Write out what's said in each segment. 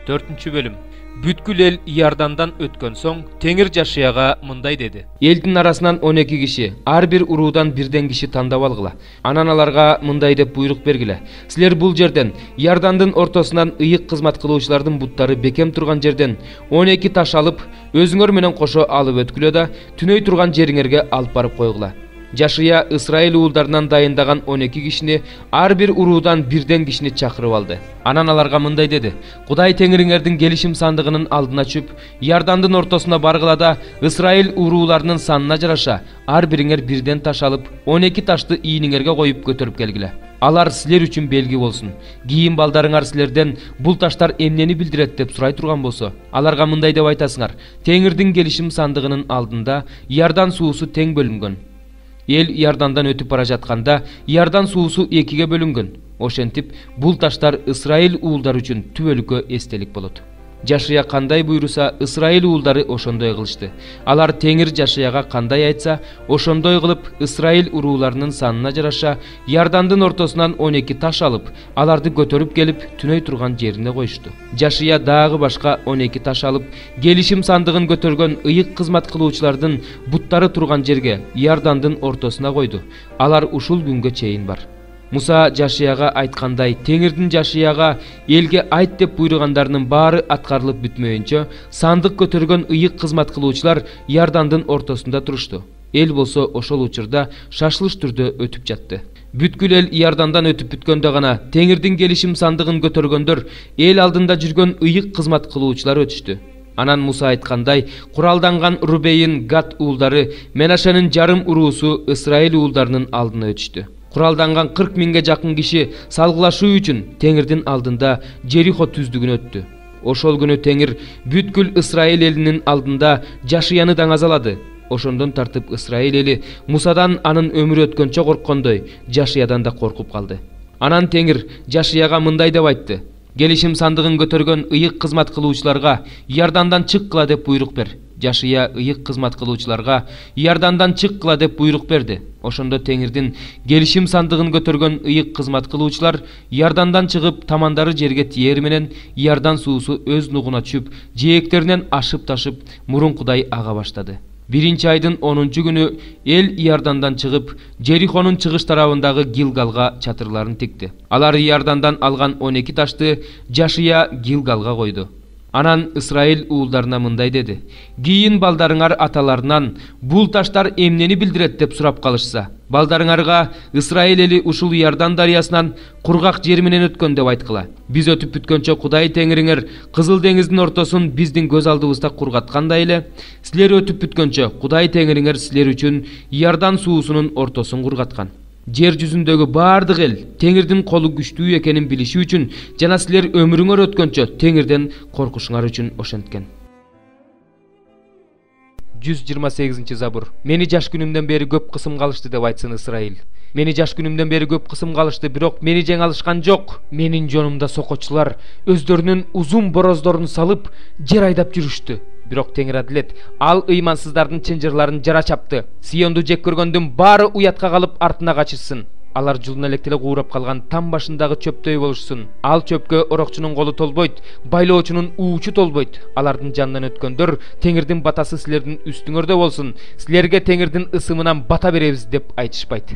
4. bölüm. Бүткүл эл Иордандан өткөн соң Теңир Жашыяга мындай деди. Элдин арасынан 12 киши, ар бир уруудан бирден киши тандап алгыла. Анан аларга мындай деп буйрук бергиле. Силер бул жерден, Иордандын ортосунан ыйык кызмат кылуучулардын буттары бекем турган жерден 12 таш алып, өзүңөр менен кошо алып өткүлө да, түнөй турган жериңерге алып барып койгула. Жашыя Исраил уулдарынан дайындаган 12 кишини, ар бир уруудан бирден кишини чакырып алды. Анан аларга мындай деди: Кудай Теңириңердин келишим сандыгынын алдына чүп, Иордандын ортосуна баргыла да, Исраил урууларынын санына жараша, ар бириңер бирден таш алып, 12 ташты ийниңерге коюп көтөрүп келгиле. Алар силер үчүн белги болсун. Кийин балдарыңар силерден бул таштар эмнени билдирет деп сурай турган болсо, аларга мындай деп айтасыңар: Теңирдин келишим сандыгынын алдында Иордан суусу тең бөлүнгөн. Эл Иордандан өтүп бара жатканда Иордан суусу экиге бөлүнгөн. Ошентип, бул таштар Исраил уулдары үчүн түбөлүккө эстелик болот. Жашыя кандай буйруса, Исраил уулдары ошондой кылышты. Алар Теңир Жашыяга кандай айтса, ошондой кылып, Исраил урууларынын санына жараша, Иордандын ортосунан 12 таш алып, аларды көтөрүп келип, түнөй турган жерине коюшту. Жашыя дагы башка 12 таш алып, келишим сандыгын көтөргөн ыйык кызмат кылуучулардын буттары турган жерге, Иордандын ортосуна койду. Алар ушул күнгө чейин бар. Муса Жашыяга айткандай, Теңирдин Жашыяга элге айт деп буйругандарынын баары аткарылып бүтмөйүнчө, сандык көтөргөн ыйык кызмат кылуучулар Иордандын ортосунда турушту. Эл болсо ошол учурда шашылыш түрдө өтүп жатты. Бүткүл эл Иордандан өтүп бүткөндө гана Теңирдин келишим сандыгын көтөргөндөр эл алдында жүргөн ыйык кызмат кылуучулар өтүштү. Анан Муса айткандай, куралданган Рубейн, Гад уулдары, Менашенин жарым уруусу Исраил уулдарынын алдына өтүштү. Куралданган 40 миңге жакын киши салгылашуу үчүн Теңирдин алдында Жерихо түздүгүн өттү. Ошол күнү Теңир бүткүл Исраил элинин алдында Жашыяны даңазалады. Ошондон тартып Исраил эли Мусадан анын өмүрү өткөнчө корккондой, Жашыядан да коркуп калды. Анан Теңир Жашыяга мындай деп айтты: Келишим сандыгын көтөргөн ыйык кызмат кылуучуларга Иордандан чыккыла деп буйрук бер. Жашыя ыйык кызмат кылуучуларга Иордандан чыккыла деп буйрук берди. Ошондо Теңирдин келишим сандыгын көтөргөн ыйык кызмат кылуучулар Иордандан чыгып, тамандары жерге тиер менен Иордан суусу өз нугуна чүп, жээктеринен ашып ташып, мурункудай ага баштады. 1-айдын 10-чу күнү эл Иордандан чыгып, Жерихонун чыгыш тарабындагы Гилгалга чатырларын тикти. Алар Иордандан алган 12 ташты Жашыя Гилгалга койду. Анан Исраил уулдарына мындай деди: Кийин балдарыңар аталарынан бул таштар эмнени билдирет деп сурап калышса, балдарыңарга Исраил эли ушул Иордан дарыясынан кургак жер менен өткөн деп айткыла. Биз өтүп бүткөнчө Кудай Теңириңер Кызыл деңиздин ортосун биздин көз алдыбызда кургаткандай эле, силер өтүп бүткөнчө Кудай Теңириңер силер үчүн Иордан суусунун ортосун кургаткан. Жер жүзүндөгү бардык эл Теңирдин колу күчтүү экенин билиши үчүн жана силер өмүрүңөр өткөнчө Теңирден коркушуңар үчүн ошенткен. 128 забур. Мени жаш күнүмдөн бери көп кысым калышты деп айтсын Исраил. Мени жаш күнүмдөн бери көп кысым калышты, бирок мени жеңе алышкан жок. Менин жонумда сокочулар өздөрүнүн узун бороздорун салып жер айдап жүрүштү. Бирок Теңир адилет, ал ыймансыздардын чынжырларын жара чапты. Сионду жек көргөндүн баары уятка калып артына качышсын. Алар жылына электеле куурап калган там башындагы чөптөй болушсын. Ал чөпкө орокчунун колу толбойт, байлоочунун уучу толбойт. Алардын жанынан өткөндөр Теңирдин батасы силердин үстүңөрдө болсун. Силерге Теңирдин ысымынан бата беребиз деп айтышпайт.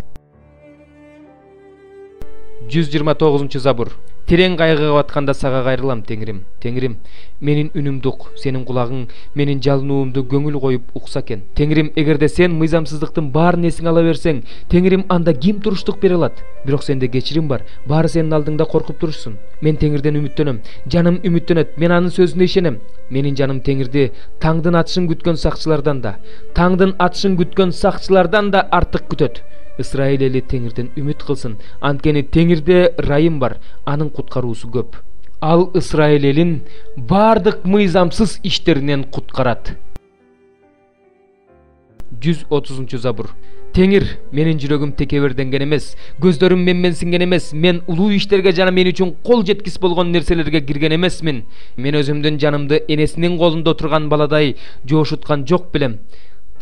129 забур. Терең кайгыга батканда сага кайрылам Теңирим. Теңирим, менин үнүмдү ук, сенин кулагың менин жалынуумду көңүл коюп укса экен. Теңирим, эгерде сен мыйзамсыздыктын баарын эсиңе ала берсең, Теңирим, анда ким туруштук бере алат? Бирок сенде кечирим бар, баары сенин алдыңда коркуп турушсун. Мен Теңирден үмүттөнөм, жаным үмүттөнөт, мен анын сөзүнө ишенем. Менин жаным Теңирди таңдын атышын күткөн сакчылардан да артык күтөт. Исраил эли Теңирден үмүт кылсын, анткени Теңирде ырайым бар, анын куткаруусу көп. Ал Исраил элин бардык мыйзамсыз иштеринен куткарат. 130 забур. Теңир, менин жүрөгүм текеберденген эмес, көздөрүм менменсинген эмес, мен улуу иштерге жана мен үчүн кол жеткис болгон нерселерге кирген эмесмин. Мен өзүмдүн жанымды энесинин колунда отурган баладай жоошуткан жок белем,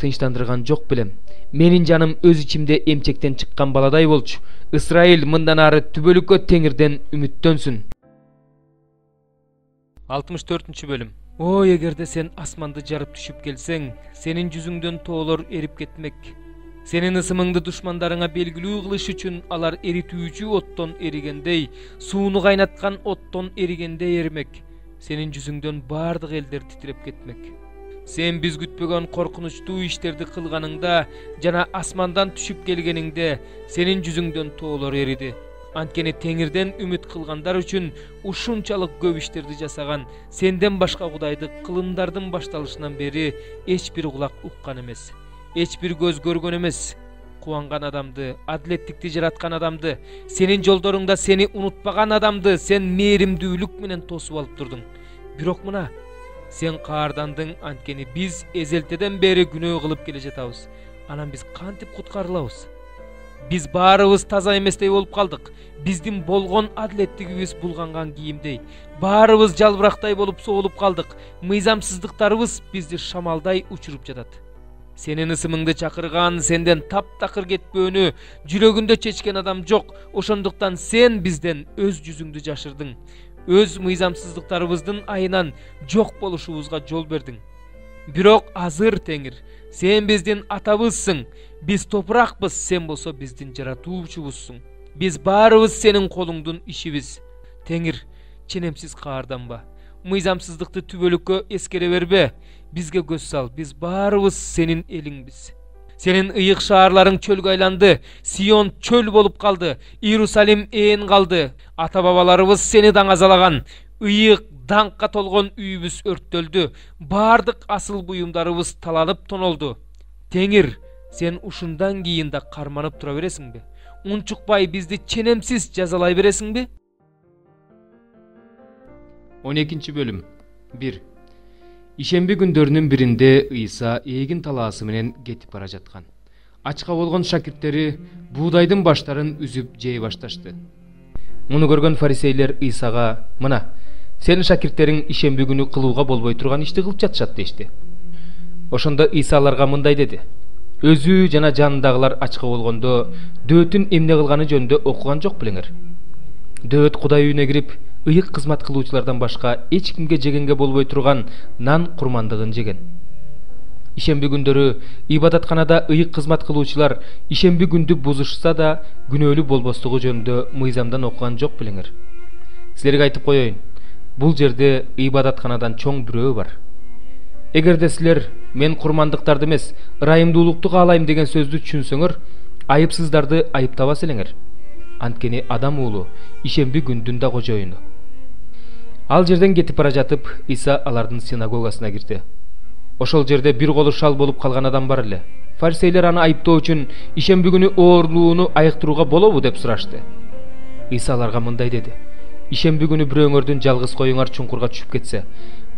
тынчтандырган жок белем. Менин жаным өз ичимде эмчектен чыккан баладай болчу. Исраил мындан ары түбөлүккө Теңирден үмүттөнсүн. 64 bölüm. O эгерде sen asmanды жарып түшүп келсең, senin жүзүңдөн тоолор эрип кетмек. Senin ысымыңды душмандарыңа белгилүү кылыш үчүн алар эритүүчү оттон эригендей, сууну кайнаткан оттон эригендей эримек. Senin жүзүңдөн бардык элдер титиреп кетмек. Sen биз күтпөгөн коркунучтуу иштерди кылганыңда жана асмандан түшүп келгениңде senin жүзүңдөн тоолор эриди. Анткени Теңирден үмүт кылгандар үчүн ушунчалык көп иштерди жасаган сенден башка Кудайды кылымдардын башталышынан бери эч бир кулак уккан эмес, эч бир көз көргөн эмес. Кубанган адамды, адилеттикти жараткан адамды, сенин жолдоруңда сени унутпаган адамды сен мээримдүүлүк менен тосуп алып турдуң. Бирок мына сен каардандың, анткени биз эзелтеден бери күнөө кылып келе жатабыз. Анан биз кантип куткарылабыз? Биз баарыбыз таза эместей болуп калдык. Биздин болгон адилеттигибиз булганган кийимдей. Баарыбыз жалбырактай болуп соолуп калдык. Мыйзамсыздыктарыбыз бизди шамалдай учуруп жатат. Сенин ысымыңды чакырган, сенден таптакыр кетпөөнү жүрөгүндө чечкен адам жок. Ошондуктан сен бизден өз жүзүңдү жашырдың. Өз мыйзамсыздыктарыбыздын айынан жок болушубузга жол бердиң. Бирок азыр Теңир, сен биздин атабызсың. Биз топуракпыз, сен болсо биздин жаратуучубузсуң. Биз баарыбыз сенин колуңдун ишибиз. Теңир, ченемсиз каарданба. Мыйзамсыздыкты түбөлүккө эскере бербе. Бизге көз сал, биз баарыбыз сенин элиңбиз. Сенин ыйык шаарларың чөлгө айланды, Сион чөл болуп калды, Иерусалим ээн калды. Ата бабаларыбыз сени даңазалаган, ыйык даңкка толгон үйүбүз өрттөлдү, бардык асыл буюмдарыбыз таланып тонолду. Теңир, сен ушундан кийин да карманып тура бересиңби? Унчукпай бизди ченемсиз жазалай бересиңби? 12 бөлүм. 1. Ишемби күндөрүнүн биринде Ыйса эгин талаасы менен кетип бара жаткан. Ачка болгон шакирттери буудайдын баштарын үзүп жей башташты. Муну көргөн фарисейлер Ыйсага: "Мына, сенин шакирттериң ишемби күнү кылууга болбой турган ишти кылып жатышат" дешти. Ошондо Ыйса аларга мындай деди: "Өзү жана жанындагылар ачка болгондо дөөттүн эмне кылганы жөнүндө окуган жок белеңер? Дөөт Кудай үйүнө кирип, ыйык кызмат кылуучулардан башка эч кимге жегенге болбой турган нан курмандыгын жеген. Ишемби күндөрү ибадатканада ыйык кызмат кылуучулар ишемби күндү бузушса да күнөөлүү болбостугу жөнүндө мыйзамдан окуган жок белеңер. Силерге айтып коеюн, бул жерде ибадатканадан чоң бирөө бар. Эгерде силер мен курмандыктарды эмес, ырайымдуулукту каалайм деген сөздү түшүнсөңөр, айыпсыздарды айыптабас элеңер. Анткени адам уулу ишемби күндүн да кожоюну." Ал жерден кетип бара жатып, Ыйса алардын синагогасына кирди. Ошол жерде бир колу шал болуп калган адам бар эле. Фарисейлер аны айыптоо үчүн ишемби күнү оорлууну айыктырууга болобу деп сурашты. Ыйса аларга мындай деди: "Ишемби күнү бирөөңөрдүн жалгыз коюңар чуңкурга түшүп кетсе,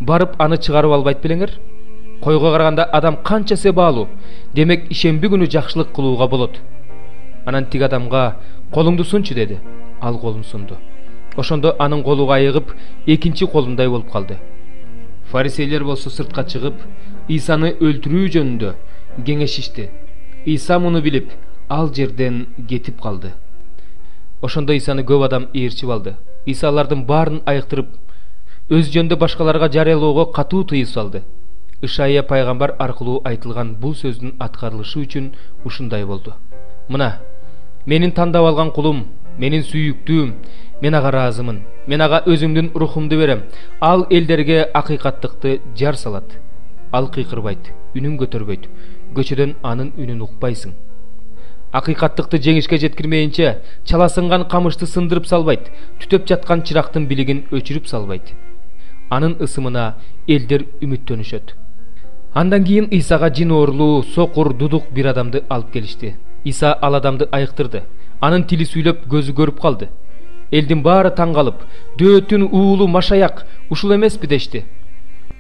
барып аны чыгарып албайт белеңер? Койго караганда адам канча себалуу, демек ишемби күнү жакшылык кылууга болот." Анан тиг адамга: "Колуңду сунчу" деди. Ал колун сунду. Ошондо анын колу айыгып, экинчи колундай болуп калды. Фарисейлер болсо сыртка чыгып, Ыйсаны өлтүрүү жөнүндө кеңешишти. Ыйса муну билип, ал жерден кетип калды. Ошондо Ыйсаны көп адам ээрчип алды. Ыйса алардын баарын айыктырып, өз жөнүндө башкаларга жарыялоого катуу тыюу салды. Ишая пайгамбар аркылуу айтылган бул сөздүн аткарылышы үчүн ушундай болду. "Мына, менин тандап алган кулум, менин сүйүктүүм, мен ага ыраазымын. Мен ага өзүмдүн рухумду берем. Ал элдерге акыйкаттыкты жар салат. Ал кыйкырбайт, үнүн көтөрбөйт. Көчөдөн анын үнүн укпайсың. Акыйкаттыкты жеңишке жеткирмейинче, чаласынган камышты сындырып салбайт, түтөп жаткан чырактын билигин өчүрүп салбайт. Анын ысымына элдер үмүттөнүшөт." Андан кийин Ыйсага жин оорлуу, сокур, дудук бир адамды алып келишти. Ыйса ал адамды айыктырды. Анын тили сүйлөп, көзү көрүп калды. Элдин баары таң калып: "Дөөттүн уулу Машаяк ушул эмеспи?" дешти.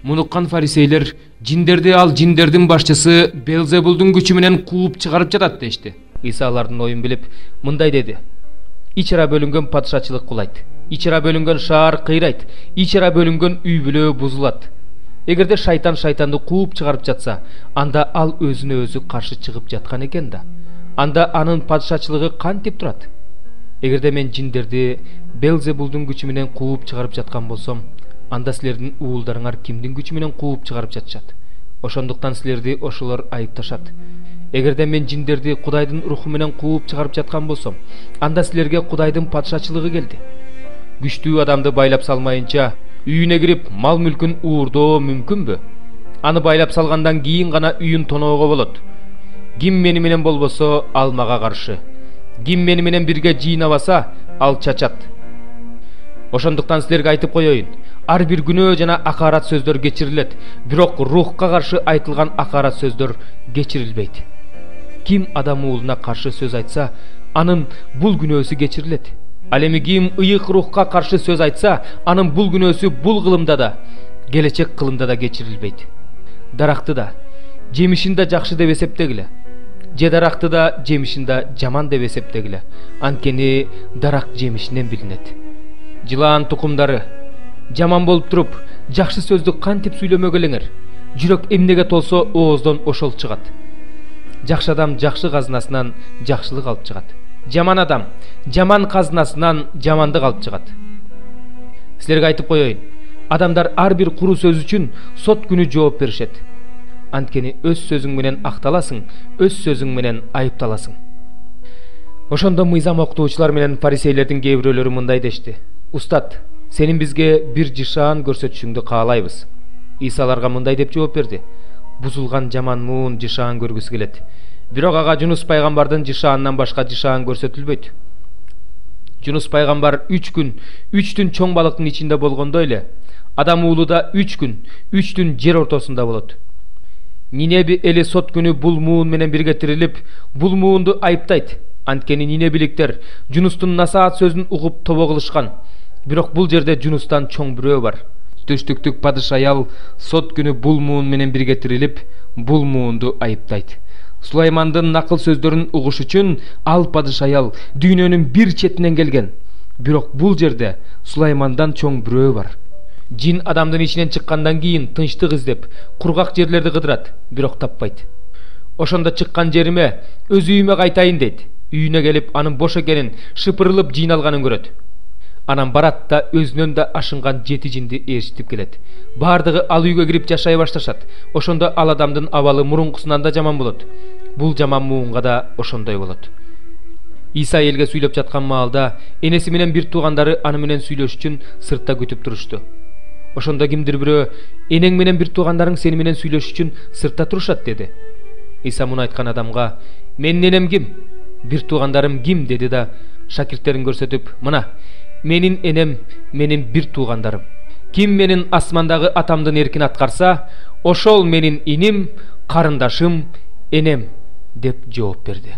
Муну уккан фарисейлер: "Жиндерди ал жиндердин башчысы Белзебулдун күчү менен кууп чыгарып жатат" дешти. Ыйса алардын оюн билип, мындай деди: "Ичара бөлүнгөн падышачылык кулайт, ичара бөлүнгөн шаар кыйрайт, ичара бөлүнгөн үй бүлө бузулат. Эгерде шайтан шайтанды кууп чыгарып жатса, анда ал өзүнө өзү каршы чыгып жаткан экен да. Анда анын падышачылыгы кантип турат? Эгерде мен жиндерди Белзебулдун күчү менен кууп чыгарып жаткан болсом, анда силердин уулдарыңар кимдин күчү менен кууп чыгарып жатышат? Ошондуктан силерди ошолор айыпташат. Эгерде мен жиндерди Кудайдын руху менен кууп чыгарып жаткан болсом, анда силерге Кудайдын патшачылыгы келди. Күчтүү адамды байлап салмайынча, үйүнө кирип мал мүлкүн уурдоо мүмкүнбү? Аны байлап салгандан кийин гана үйүн тоноого болот. Ким мени менен болбосо, ал мага каршы. Ким мени менен бирге жыйнабаса, ал чачат. Ошондуктан силерге айтып коеюн, ар бир күнөө жана акарат сөздөр кечирилет, бирок рухка каршы айтылган акарат сөздөр кечирилбейт. Ким адам уулуна каршы сөз айтса, анын бул күнөөсү кечирилет. Ал эми ким ыйык рухка каршы сөз айтса, анын бул күнөөсү бул кылымда да, келечек кылымда да кечирилбейт. Даракты да, жемишин да жакшы деп эсептегиле. Же даракты да, жемишин да жаман деп эсептегиле. Анткени дарак жемишинен билинет. Жылаан тукумдары, жаман болуп туруп, жакшы сөздү кантип сүйлөмөгө элеңер? Жүрөк эмнеге толсо, ооздон ошол чыгат. Жакшы адам жакшы казынасынан жакшылык алып чыгат. Жаман адам жаман казынасынан жамандык алып чыгат. Силерге айтып коеюн, адамдар ар бир куру сөз үчүн сот күнү жооп беришет. Анткени өз сөзүң менен акталасың, өз сөзүң менен айыпталасың. Ошондо мыйзам окутуучулар менен фарисейлердин кээ бирөөлөрү мындай дешти: Устат, сенин бизге бир жышаан көрсөтүшүңдү каалайбыз. Иса аларга мындай деп жооп берди: Бузулган жаман муун жышаан көргүсү келет. Бирок ага Жунус пайгамбардын жышаанынан башка жышаан көрсөтүлбөйт. Жунус пайгамбар 3 күн 3 түн чоң балыктын ичинде болгондой эле, адам уулу да 3 күн 3 түн жер ортосунда болот. Нинеби эли сот күнү бул муун менен бирге тирилип, бул муунду айыптайт. Анткени нинебиликтер Жунустун насаат сөзүн угуп тобо кылышкан. Бирок бул жерде Жунустан чоң бирөө бар. Түштүктүк падыш аял сот күнү бул муун менен бирге тирилип, бул муунду айыптайт. Сулаймандын накыл сөздөрүн угуш үчүн ал падыш аял дүйнөнүн бир четинен келген. Бирок бул жерде Сулаймандан чоң бирөө бар. Жин адамдын ичинен чыккандан кийин тынчтык издеп, кургак жерлерди кыдырат, бирок таппайт. Ошондо чыккан жериме, өз үйүмө кайтайын дейт. Үйүнө келип, анын бош экенин, шыпырылып жыйналганын көрөт. Анан барат да өзүнөн да ашынган 7 жинди ээрчитип келет. Бардыгы ал үйгө кирип жашай башташат. Ошондо ал адамдын абалы мурункусунан да жаман болот. Бул жаман муунга да ошондой болот. Иса элге сүйлөп жаткан маалда энеси менен бир туугандары аны менен сүйлөш үчүн сыртта күтүп турушту. Ошондо кимдир бирөө: "Энең менен бир туугандарың сени менен сүйлөш үчүн сыртта турушат" деди. Иса муну айткан адамга: "Менин энем ким? Бир туугандарым ким?" деди да шакирттерин көрсөтүп: "Мына, менин энем, менин бир туугандарым. Ким менин асмандагы атамдын эркин аткарса, ошол менин иним, карындашым, энем" деп жооп берди.